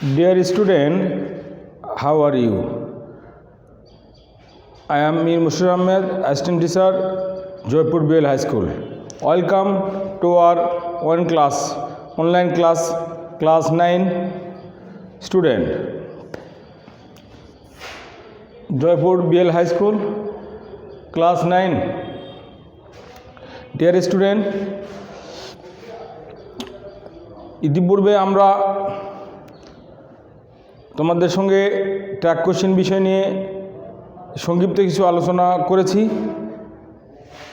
Dear student, how are you? I am Mir Mushir Ahmed, assistant teacher, Joypur BL High School. Welcome to our online class 9 student. Joypur BL High School, class 9. Dear student, ইতিপূর্বে আমরা তোমাদের সঙ্গে track question বিষয় নিয়ে সংক্ষিপ্ত কিছু আলোচনা করেছি।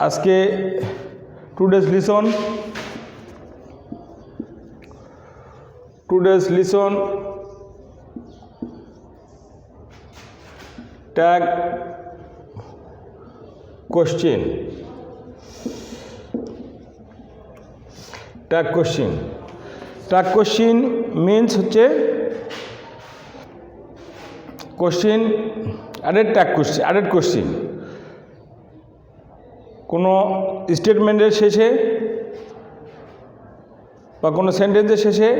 আজকে today's listen tag question. Tag question means হচ্ছে কোশ্চেন অ্যাডেড কোশ্চেন। কোনো স্টেটমেন্টের শেষে বা কোনো সেন্টেন্সের শেষে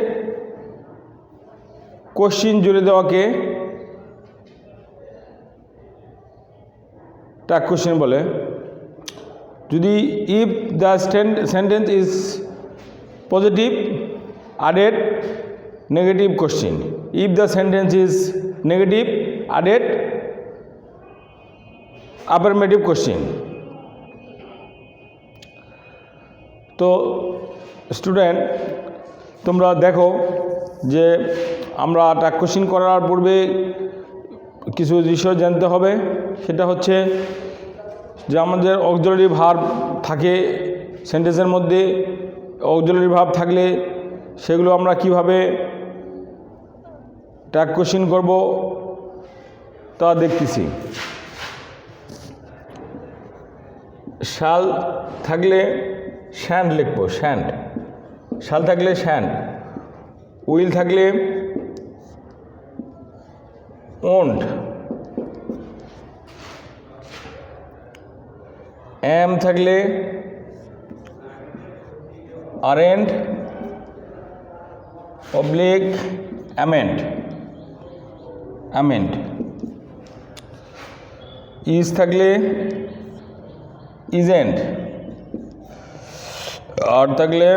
কোশ্চেন জুড়ে দেওয়াকে ট্যাগ কোশ্চেন বলে। যদি if the sentence is positive, added negative question. If the sentence is negative, added affirmative question. তো স্টুডেন্ট, তোমরা দেখো যে আমরা ট্র্যাক কোশ্চেন করার পূর্বে কিছু বিষয় জানতে হবে। সেটা হচ্ছে যে আমাদের অক্সিলারি ভার্ব থাকে সেন্টেন্সের মধ্যে। অক্সিলারি ভার্ব থাকলে সেগুলো আমরা কিভাবে ট্র্যাক কোশ্চেন করব তা দেখতেছি। শাল থাকলে শ্যান্ড লিখব, শাল থাকলে শ্যান্ড। উইল থাকলে ওন্ট। এম থাকলে আরেন্ট oblique amend. is থাকলে isn't, আর থাকলে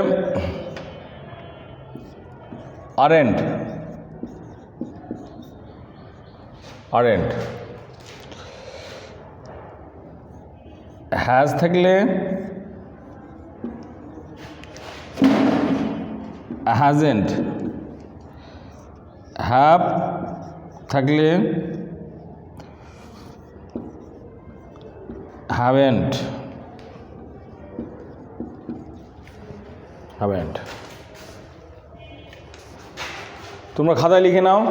aren't. has থাকলে hasn't. have থাকলে haven't. তোমরা খাতায় লিখে নাও।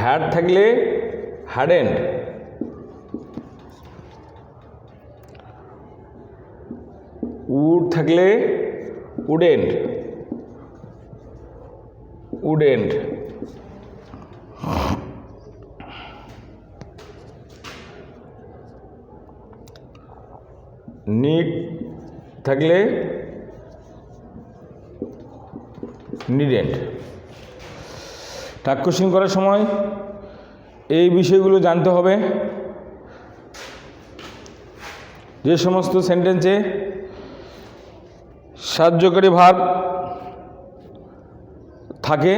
হ্যাড থাকলে হ্যাডেন্ট। উড থাকলে উডেন্ট। নিড থাকলে নিডেন্ট। ট্র্যাক কোশ্চেন করার সময় এই বিষয়গুলো জানতে হবে। যে সমস্ত সেন্টেন্সে সাহায্যকারী ভার্ব থাকে,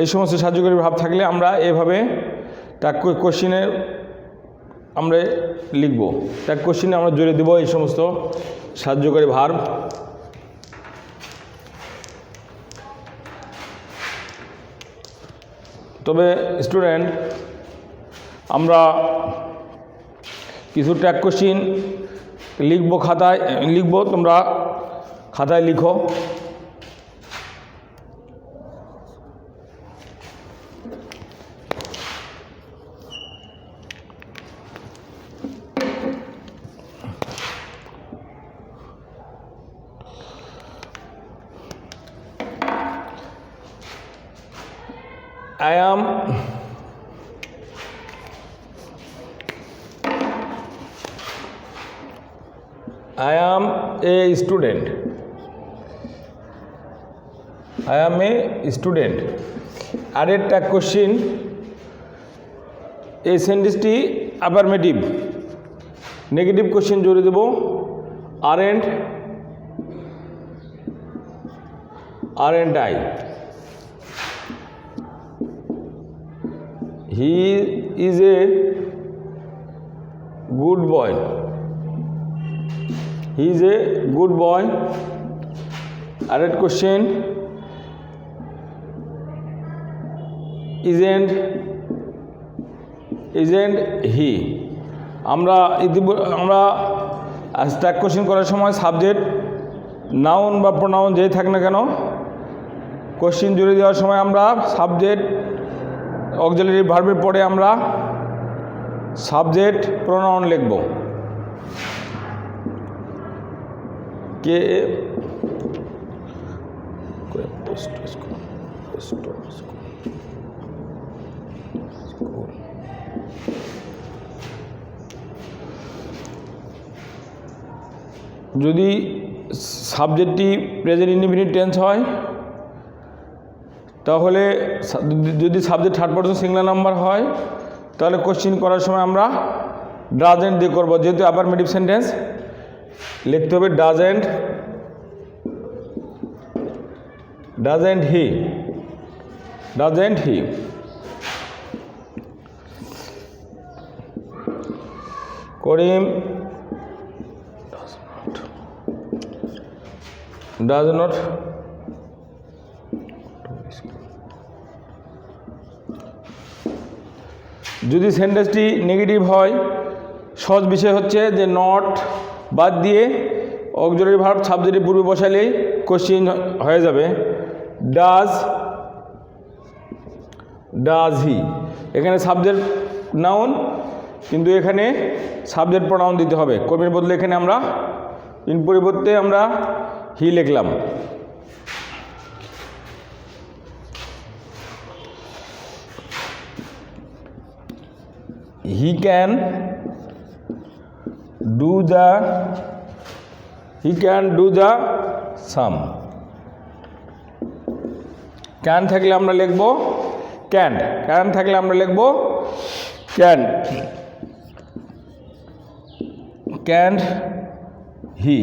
এই সমস্ত সাহায্যকারী ভার্ব থাকলে আমরা এভাবে ট্র্যাক কোশ্চেনে আমরা লিখব। ট্র্যাক কোশ্চেনে আমরা জুড়ে দেব এই সমস্ত সাহায্যকারী ভার্ব। তবে স্টুডেন্ট, আমরা কিছু ট্র্যাক কোশ্চেন খাতায় লিখব। তোমরা খাতায় লিখো। I am a student. I am a student. আরেকটা কোশ্চিন, এই সেন্টেন্সটি অ্যাফার্মেটিভ, নেগেটিভ কোশ্চিন জুড়ে দেব। aren't I? He is a good boy. He is a good boy. Added question, isn't he? আমরা স্ট্যাক কোশ্চেন করার সময় সাবজেক্ট নাউন বা pronoun যেই থাক না কেন, কোশ্চেন জুড়ে দেওয়ার সময় আমরা সাবজেক্ট অক্সিলারি ভার্বের পরে আমরা সাবজেক্ট প্রোনাউন লিখব। কে যদি সাবজেক্টটি প্রেজেন্ট ইনডিফিনিট টেন্স হয়, তাহলে যদি subject third person singular number হয়, তাহলে কোশ্চেন করার সময় আমরা ডাজেন্ট দিয়ে করবো। যেহেতু অ্যাফার্মেটিভ সেন্টেন্স, লিখতে হবে doesn't he. Karim does not যদি সেন্টেন্সটি নেগেটিভ হয়, সহজ বিষয় হচ্ছে যে নট বাদ দিয়ে অক্সিলারি ভার্ব সাবজেক্টের পূর্বে বসালেই কোশ্চেন হয়ে যাবে। ডাজ হি, এখানে সাবজেক্ট নাউন, কিন্তু এখানে সাবজেক্ট প্রোনাউন দিতে হবে। কর্মীর বদলে এখানে আমরা ইন পরিবর্তে আমরা হি লিখলাম। He can do the sum. can থাকলে আমরা লিখব can থাকলে আমরা লিখব can he.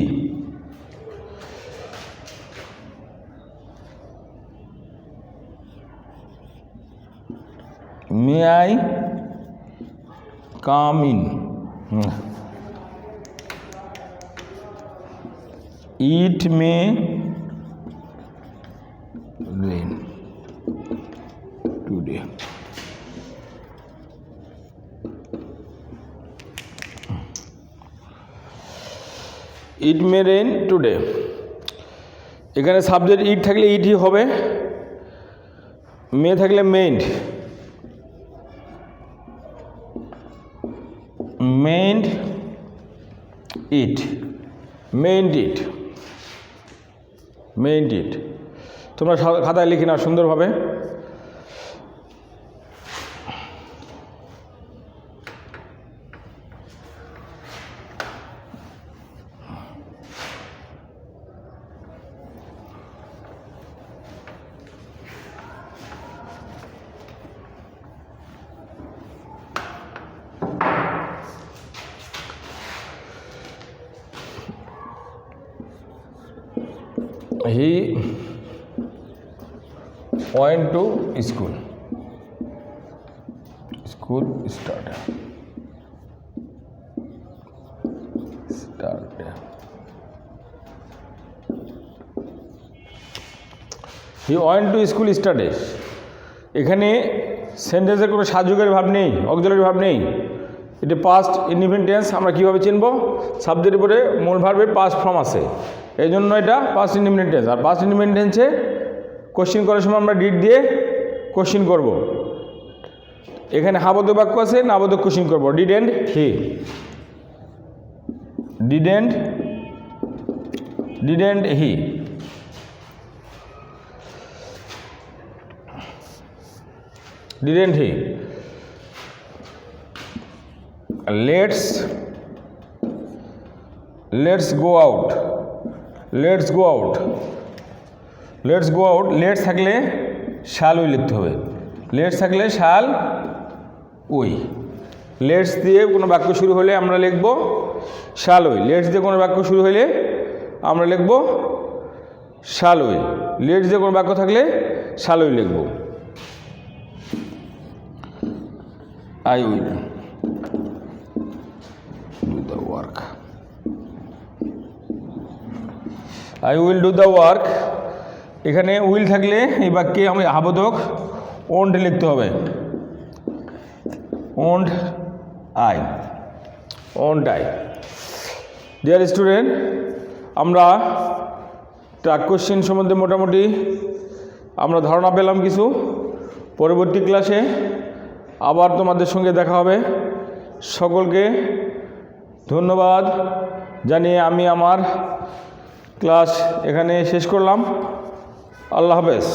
May I come in? It may rain today. It may rain today. এখানে সাবজেক্ট ইট থাকলে ইটই হবে, মে থাকলে মেইন্ড ইট। তোমরা খাতায় লিখে নাও সুন্দরভাবে। He went to school. School started. He went to school yesterday. এখানে সেন্টেন্সের কোনো সাহায্যকারী ভাব নেই, অক্সিলারি ভাব নেই, এটা পাস্ট ইনডিফিনিট টেন্স। আমরা কীভাবে চিনব? সাবজেক্টের পরে মূল ভার্বের পাস্ট ফর্ম আছে, এই জন্য এটা পাস্ট ইনডিফিনিট টেন্স। আর পাস্ট ইনডিফিনিট টেন্সে কোশ্চিন করার সময় আমরা ডিড দিয়ে কোশ্চিন করব। এখানে হাবোধক বাক্য আছে, নাবোধক কোশ্চিন করব। Didn't he. Didn't he? Let's go out. Let's go out. Let's go out. Let's থাকলে shall we লিখতে হবে। Let's থাকলে shall we। Let's দিয়ে কোনো বাক্য শুরু হলে আমরা লিখব shall we। Let's দিয়ে কোনো বাক্য শুরু হলে আমরা লিখব shall we। Let's দিয়ে কোনো বাক্য থাকলে shall we লিখব। I will do the work. I will do the work। এখানে উইল থাকলে এই বাক্যে আমি আবোধক ওন্ট লিখতে হবে। Won't I, won't I. Dear student, আমরা ট্র্যাক কোশ্চেন সম্বন্ধে মোটামুটি আমরা ধারণা পেলাম কিছু। পরবর্তী ক্লাসে আবার তোমাদের সঙ্গে দেখা হবে। সকলকে ধন্যবাদ জানিয়ে আমি আমার ক্লাস এখানে শেষ করলাম। আল্লাহ হাফেজ।